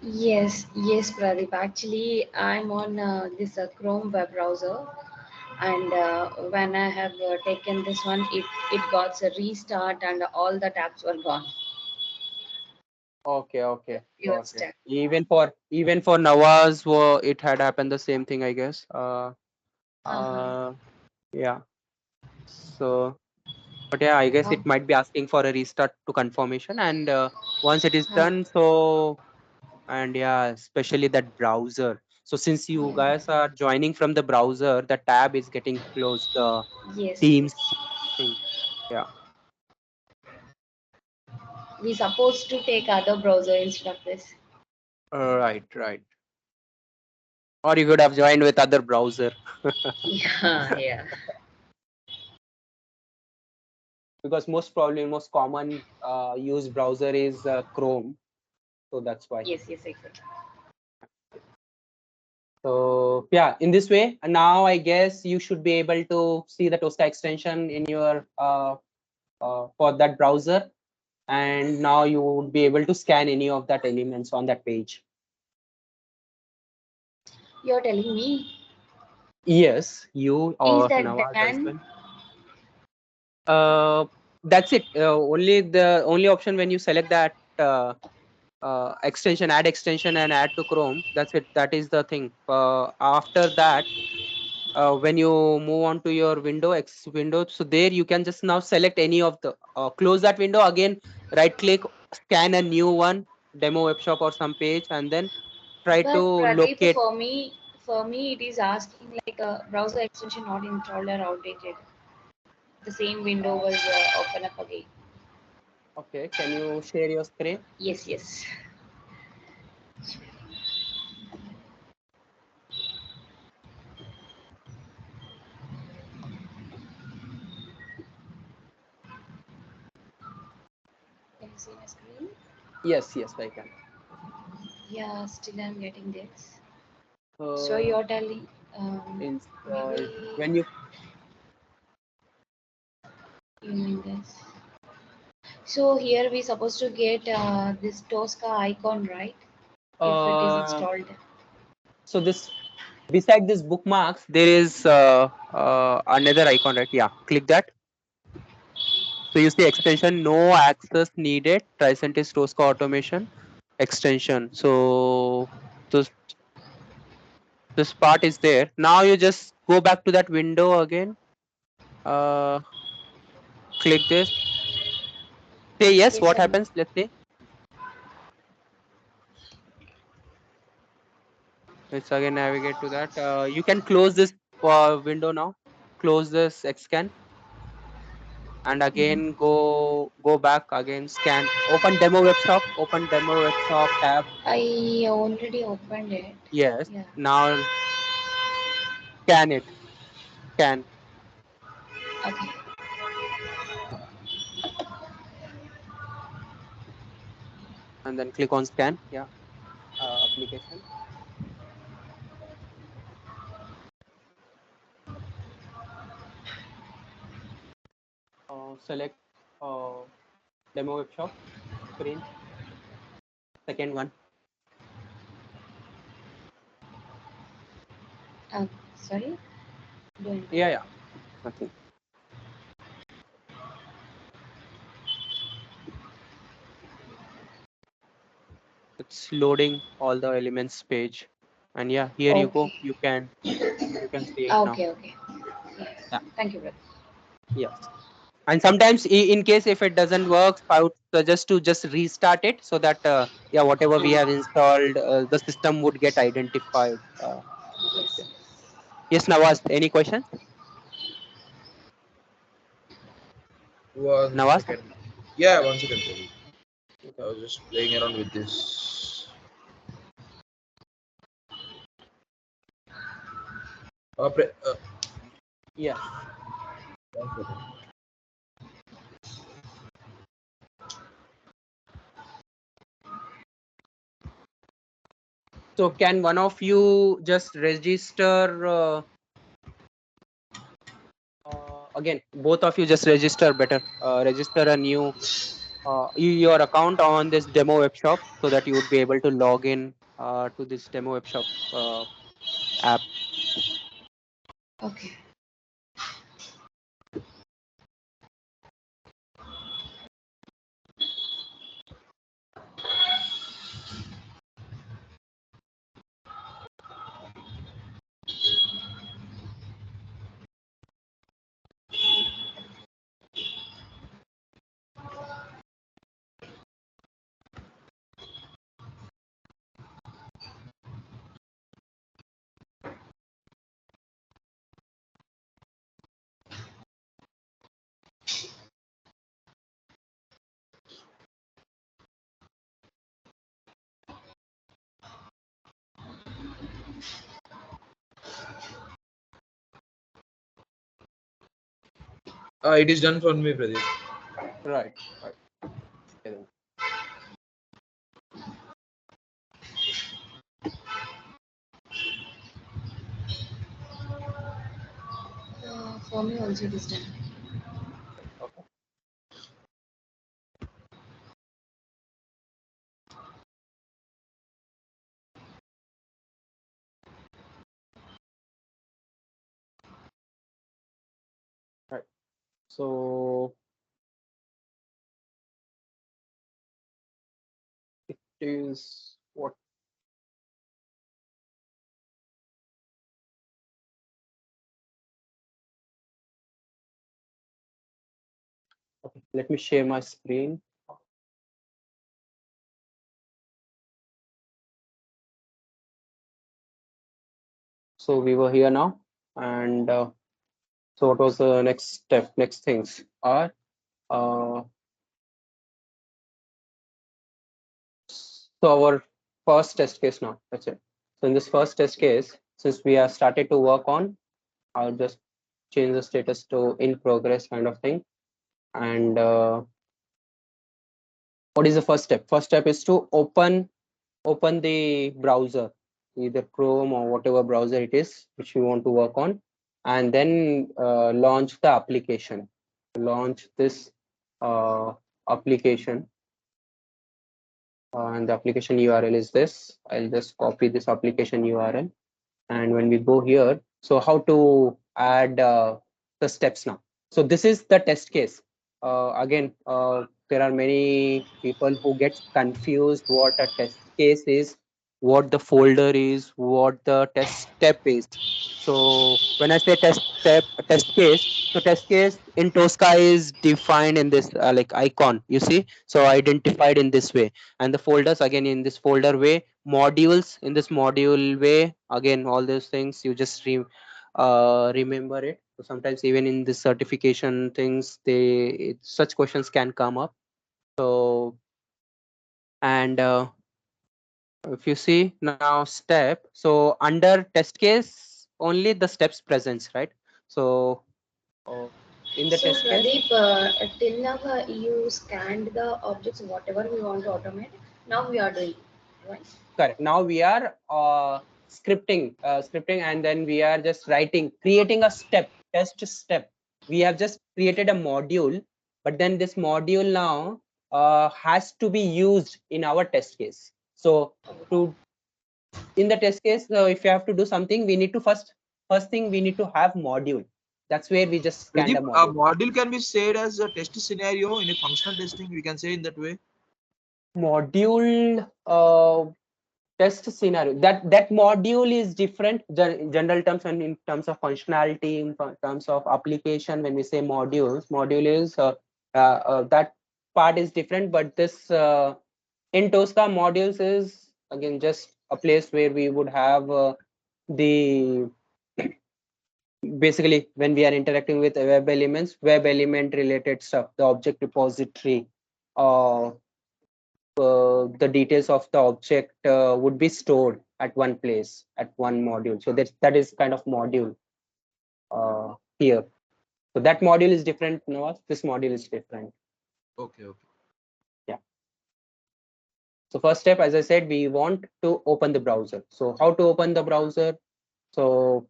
Yes, Pradeep. Actually, I'm on this Chrome web browser, and when I have taken this one, it got a restart, and all the tabs were gone. Okay, The okay, pure got it. stack. Even for Nawaz, it had happened the same thing, I guess. Uh-huh. Uh, yeah. So, but yeah, I guess Oh, it might be asking for a restart to confirmation, and once it is uh, done, so and yeah, especially that browser. So since you yeah. guys are joining from the browser, the tab is getting closed. The Teams Yes. thing. Yeah. We supposed to take other browser instead of this. Right, right. Or you could have joined with other browser. Yeah, yeah. Because most probably most common used browser is Chrome, so that's why. Yes, exactly. So yeah, in this way, now I guess you should be able to see the Tosca extension in your for that browser, and now you would be able to scan any of that elements on that page. You're telling me, Yes, you is or that Nawaz as done? well. Uh, that's it. Only the only option when you select that extension, add extension, and add to Chrome. That's it. That is the thing. After that, when you move on to your window, so there you can just now select any of the close that window again. Right click, scan a new one, demo web shop or some page, and then try to But Pradeep, locate. for me, it is asking like a browser extension not installed or outdated. The same window Uh, was open up again. okay, can you share your screen? Yes. Can you see my screen? Yes, yes, I can. Yeah, still I'm getting this. So Uh, you're telling installed maybe when you you mean this. So here we supposed to get this Tosca icon, right? If it is uh, installed. so this beside this bookmarks there is another icon, right? Yeah, click that. So you see extension, no access needed, Tricentis Tosca Automation extension. So this this part is there. Now you just go back to that window again. Uh, click this. Say yes. Yes, What I'm. happens? Let's say let's again navigate to that. You can close this window now. Close this Xscan and Mhm. again go back again. Scan. Open demo web shop. Open demo web shop tab. I already opened it. Yes. Yeah. Now scan it. Scan Okay. and then click on scan. Yeah. Application. Select uh, demo web shop screen. Second one. Sorry. Doing. Yeah, yeah. Nothing. It's loading all the elements page. And yeah, here you go. Okay. You can see it now. Okay. Yes. Yeah. Thank you, brother. Yes. And sometimes in case if it doesn't work, I would suggest to just restart it so that yeah, whatever we have installed, the system would get identified. Yes. Yes, Nawaz, any questions? One Nawaz? second. Yeah, 1 second. Sorry. I was just playing around with this. Uh, Yes. 1 second. So can one of you just register again? Both of you just register better. Register a new. your account on this demo web shop so that you would be able to log in to this demo web shop app. Okay. It is done for me, Pradeep. Right. Right. Okay, then. For me also it is done. Okay. Right. So it is what? Okay. Let me share my screen. So we were here now, and so what was the next step? Next things are uh, so our first test case now. That's it. So in this first test case, since we have started to work on, I'll just change the status to in progress kind of thing. And what is the first step? First step is to open the browser, either Chrome or whatever browser it is which you want to work on, and then launch the application. Launch this application, and the application URL is this. I'll just copy this application URL, and when we go here, so how to add the steps now. So this is the test case. Again, there are many people who get confused what a test case is, what the folder is, what the test step is. So when I say test case, so test case in Tosca is defined in this like icon, you see, so identified in this way. And the folders again in this folder way, modules in this module way, again all those things you just remember it. So sometimes even in the certification things, such questions can come up. So and if you see now step, so under test case only the steps presents, right? So uh, in the So test case. Pradeep, till now you scanned the objects whatever we want to automate. Now we are doing, right? Correct. Now we are scripting, and then we are just creating a test step. We have just created a module, but then this module now has to be used in our test case. So to in the test case, if you have to do something, we need to first thing we need to have module. That's where we just scanned Pradeep, a a module. module can be said as a test scenario in a functional testing. We can say in that way. Module test scenario, that module is different general terms, and in terms of functionality, in terms of application, when we say module is that part is different. But this in Tosca, modules is again just a place where we would have the basically when we are interacting with web element related stuff, the object repository, uh, the details of the object would be stored at one place, at one module. So that is kind of module here. So that module is different. No, this module is different. Okay, okay. Yeah. So first step, as I said, we want to open the browser. So how to open the browser? So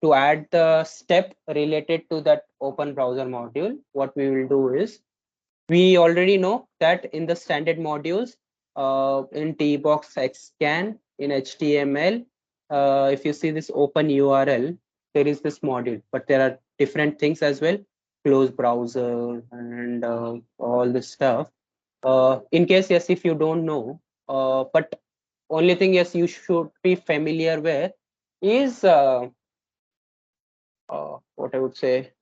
to add the step related to that open browser module, what we will do is We already know that in the standard modules, in tbox xscan, in HTML, if you see this open URL, there is this module, but there are different things as well, close browser and all this stuff. In case, yes, if you don't know, but only thing, yes, you should be familiar with is what I would say,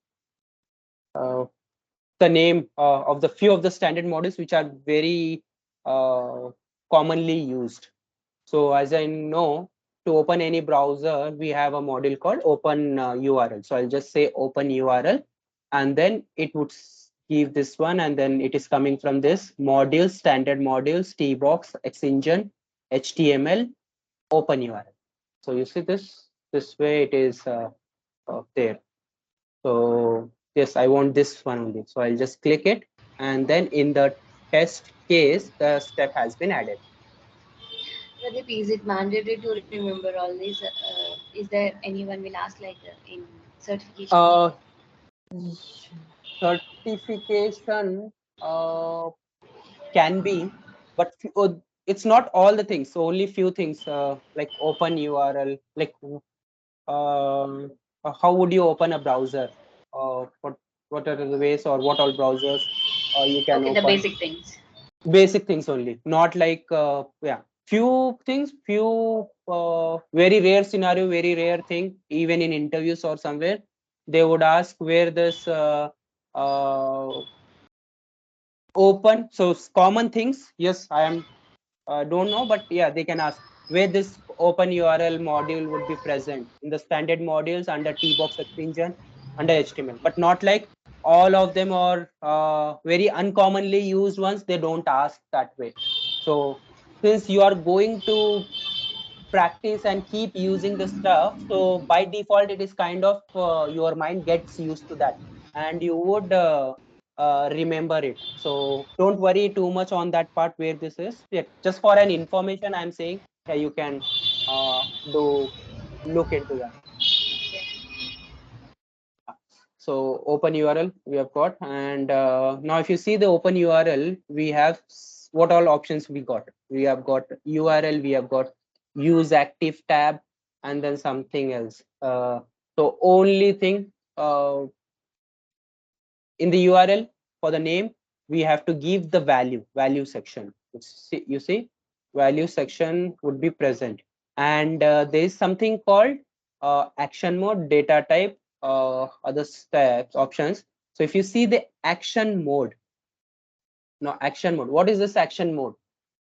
uh, the name of the few of the standard models which are very uh, commonly used. So as I know, to open any browser, we have a module called open URL. So I'll just say open URL, and then it would give this one, and then it is coming from this modules, standard modules, tbox, xengine, HTML, open URL. So you see this way it is there. So yes, I want this one only. So I'll just click it, and then in the test case, the step has been added. Pradeep, is it mandatory to remember all these? Is there anyone will ask like in certification? Uh, Certification can be, but it's not all the things. So only few things like open URL, like how would you open a browser? What are the ways, or what all browsers you can Okay, the open? basic things. Basic things only, not like yeah, few things, few very rare scenario, very rare thing, even in interviews or somewhere they would ask where this uh, open. So common things, yes, I am don't know, but yeah, they can ask where this open URL module would be present in the standard modules under tbox extension under HTML, but not like all of them are very uncommonly used ones. They don't ask that way. So since you are going to practice and keep using the stuff, so by default it is kind of your mind gets used to that, and you would remember it. So don't worry too much on that part where this is. Yeah, just for an information I'm saying, yeah, you can do look into that. So open URL we have got, and now if you see the open URL, we have what all options we got. We have got URL, we have got use active tab, and then something else. So only thing in the URL for the name, we have to give the value section. You see, value section would be present, and there is something called action mode, data type, other steps options. So if you see the action mode, now action mode, what is this action mode?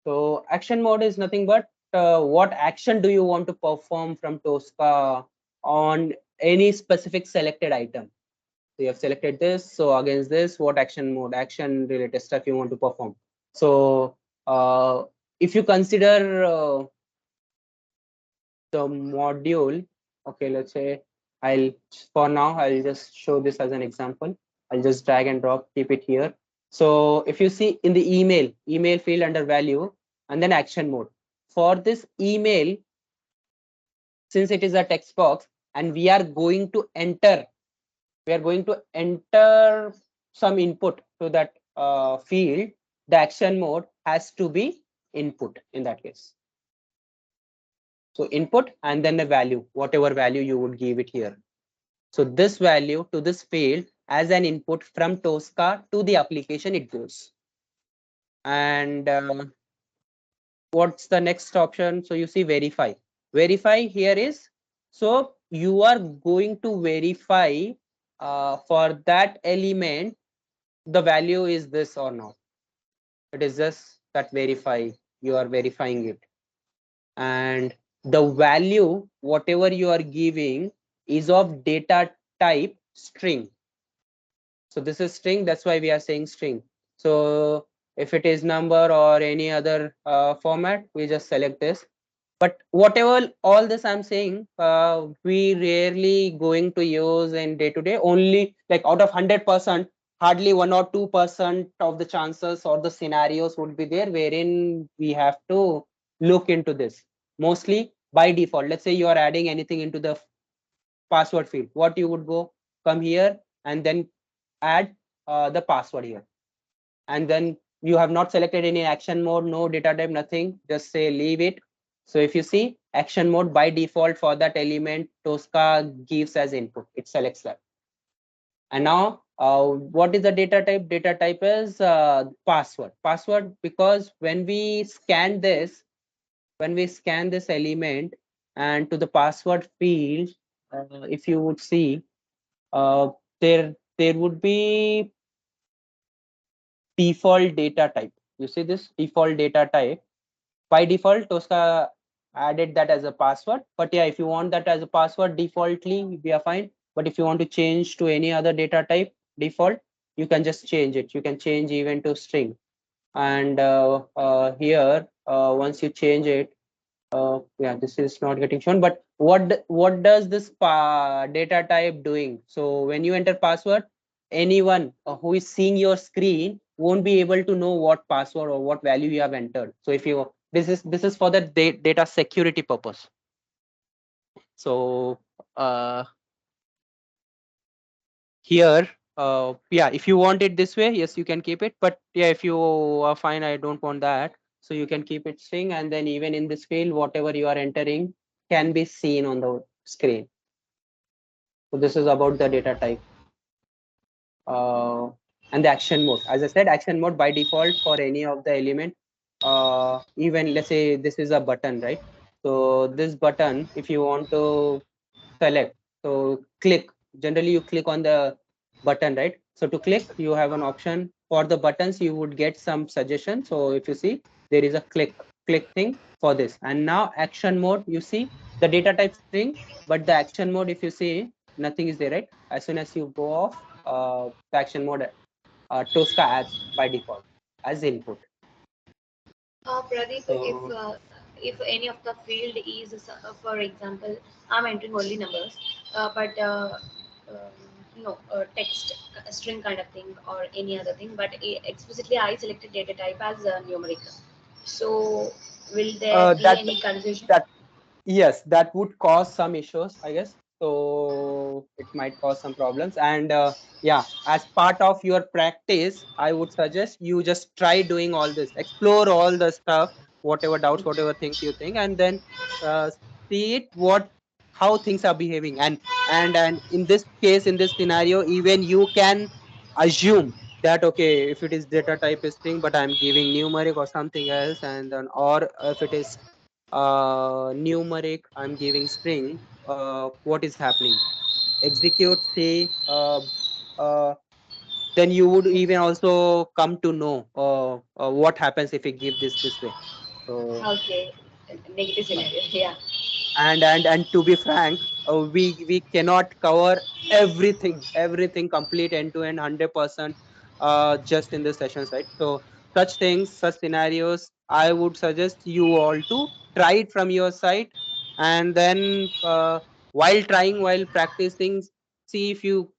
So action mode is nothing but what action do you want to perform from Tosca on any specific selected item. So you have selected this. So against this, what action mode, action related stuff you want to perform. So if you consider the module, okay, let's say for now, I'll just show this as an example. I'll just drag and drop, keep it here. So if you see in the email field under value, and then action mode. For this email, since it is a text box and we are going to enter some input to that field, the action mode has to be input in that case. So input and then a value, whatever value you would give it here. So this value to this field as an input from Tosca to the application it goes. And what's the next option? So you see verify. Verify here is, so you are going to verify for that element the value is this or not. It is just that verify, you are verifying it, and the value whatever you are giving is of data type string. So this is string, that's why we are saying string. So if it is number or any other format, we just select this. But whatever all this I'm saying, we rarely going to use in day to day. Only like out of 100%, hardly 1 or 2% of the chances or the scenarios would be there wherein we have to look into this. Mostly by default, let's say you are adding anything into the password field, what you would go, come here and then add the password here, and then you have not selected any action mode, no data type, nothing, just say leave it. So if you see action mode by default for that element, Tosca gives as input, it selects that. And now what is the data type? Data type is password. Password, because when we scan this element and to the password field, if you would see, uh, there would be default data type. You see this default data type. By default, Tosca added that as a password. But yeah, if you want that as a password, defaultly we are fine. But if you want to change to any other data type default, you can just change it. You can change even to string. And here, once you change it, yeah, this is not getting shown. But what does this data type doing? So when you enter password, anyone who is seeing your screen won't be able to know what password or what value you have entered. So if you this is for the data security purpose. So here, yeah, if you want it this way, yes, you can keep it. But yeah, if you are fine, I don't want that, so you can keep it string, and then even in this field, whatever you are entering can be seen on the screen. So this is about the data type. And the action mode, as I said, action mode by default for any of the element, even let's say this is a button, right? So this button, if you want to select, so click, generally you click on the button, right? So to click, you have an option. For the buttons, you would get some suggestion. So if you see, there is a click thing for this. And now action mode, you see the data type string, but the action mode, if you see, nothing is there, right? As soon as you go off the action mode, Tosca adds by default as input. Pradeep, So if any of the field is, for example, I'm entering only numbers, but no text, string kind of thing or any other thing, but explicitly I selected data type as numeric. So, will there be that any confusion? that yes, that would cause some issues, I guess. So it might cause some problems. And yeah, as part of your practice, I would suggest you just try doing all this, explore all the stuff, whatever doubts, whatever things you think, and then uh, see it how things are behaving. And in this case, in this scenario, even you can assume that okay, if it is data type is string, but I'm giving numeric or something else, and then or if it is numeric, I'm giving string, what is happening? Execute, say, uh, then you would even also come to know what happens if we give this way. So Okay, negative scenario. Yeah. and to be frank, we cannot cover everything complete end to end 100% just in the sessions, right? So such things, such scenarios, I would suggest you all to try it from your side, and then while practicing, see if you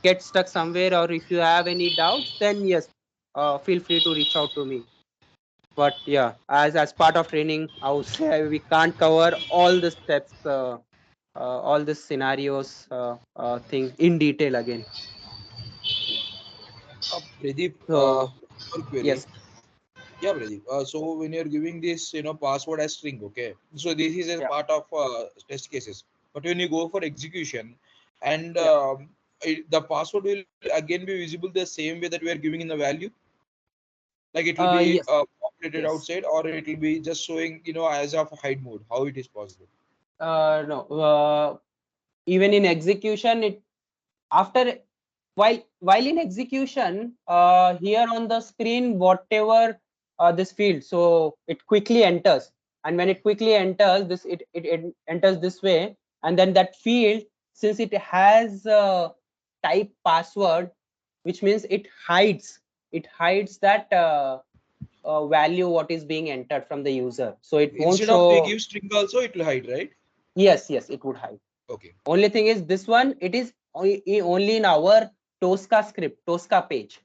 get stuck somewhere, or if you have any doubts, then yes, feel free to reach out to me. But yeah, as part of training, I would say we can't cover all the steps, all the scenarios, thing in detail again. Pradeep, So one query. yes, Yeah, Pradeep. So when you're giving this, password as string, okay. So this is a yeah, part of test cases. But when you go for execution, and yeah, the password will again be visible the same way that we are giving in the value, like it will be yes, populated yes. outside, or it will be just showing, as of hide mode. How it is possible? No, even in execution, it after while in execution, here on the screen, whatever this field, so it quickly enters, and when it quickly enters this, it enters this way, and then that field, since it has type password, which means it hides that value what is being entered from the user, so it won't Instead of we show. give string also, it will hide, right? Yes, it would hide. Okay. Only thing is this one, it is only in our Tosca script, Tosca page,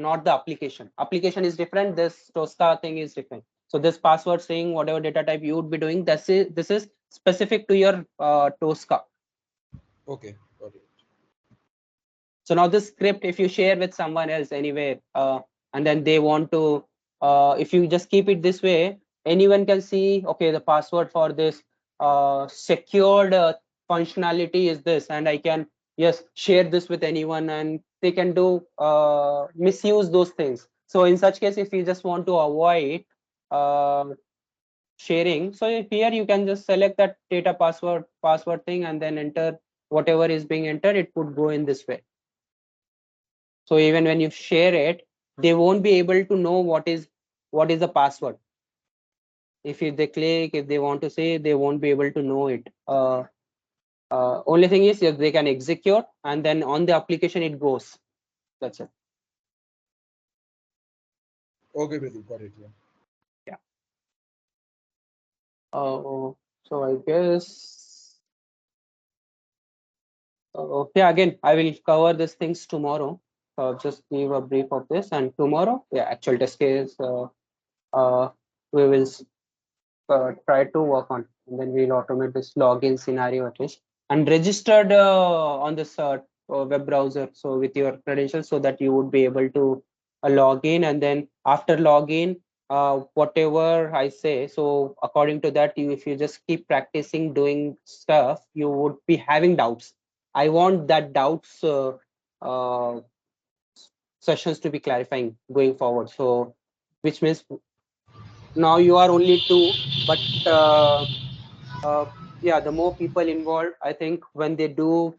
not the application. Application is different. This Tosca thing is different. So this password string, whatever data type you would be doing, this is specific to your Tosca. Okay. Got it. So now this script, if you share with someone else anywhere, and then they want to, if you just keep it this way, anyone can see, okay, the password for this secured functionality is this, and I can, yes, share this with anyone, and they can do misuse those things. So in such case, if you just want to avoid uh, sharing, so here you can just select that data password thing and then enter whatever is being entered, it would go in this way. So even when you share it, they won't be able to know what is the password. If they click, if they want to say, they won't be able to know it. Only thing is, yes, they can execute, and then on the application it goes. That's it. Okay, Pradeep, got it. Yeah. Yeah. So I guess, yeah. Again, I will cover these things tomorrow. Just give a brief of this, and tomorrow, yeah, actual test case. We will try to work on, and then we'll automate this login scenario at least, and registered on this web browser, so with your credentials, so that you would be able to log in, and then after login, whatever I say, so according to that, you, if you just keep practicing doing stuff, you would be having doubts. I want that doubts uh, sessions to be clarifying going forward. So which means now you are only two, but uh, yeah, the more people involved, I think when they do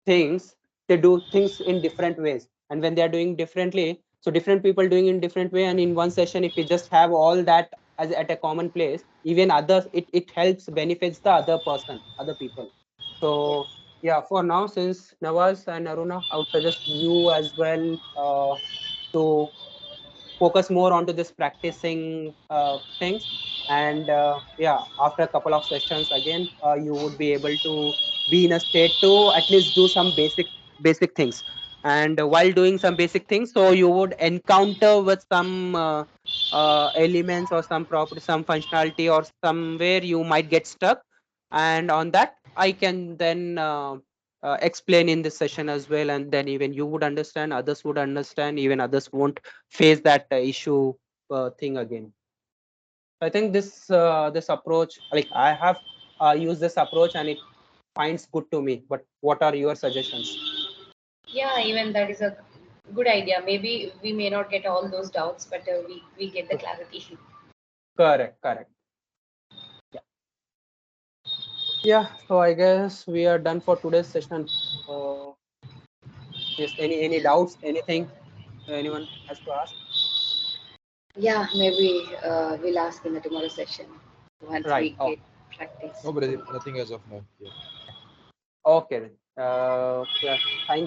things, they do things in different ways, and when they are doing differently, so different people doing in different way, and in one session, if we just have all that as at a common place, even others, it helps benefits the other person, other people. Yeah. So yeah, for now, since Nawaz and Aruna, I would suggest you as well to focus more onto this practicing things, and yeah, after a couple of sessions again, you would be able to be in a state to at least do some basic things. And while doing some basic things, so you would encounter with some elements or some property, some functionality, or somewhere you might get stuck, and on that I can then explain in this session as well, and then even you would understand, others would understand, even others won't face that issue thing again. I think this approach, like I have used this approach and it finds good to me. But what are your suggestions? Yeah, even that is a good idea. Maybe we may not get all those doubts, but we get the clarity. Correct, correct. Yeah, yeah. So I guess we are done for today's session. Yes. Any doubts? Anything anyone has to ask? Yeah, maybe we'll ask in the tomorrow session once Right. we Oh, get practice. No, Pradeep, nothing as of now. Yeah. okay. Then. Yeah. Thank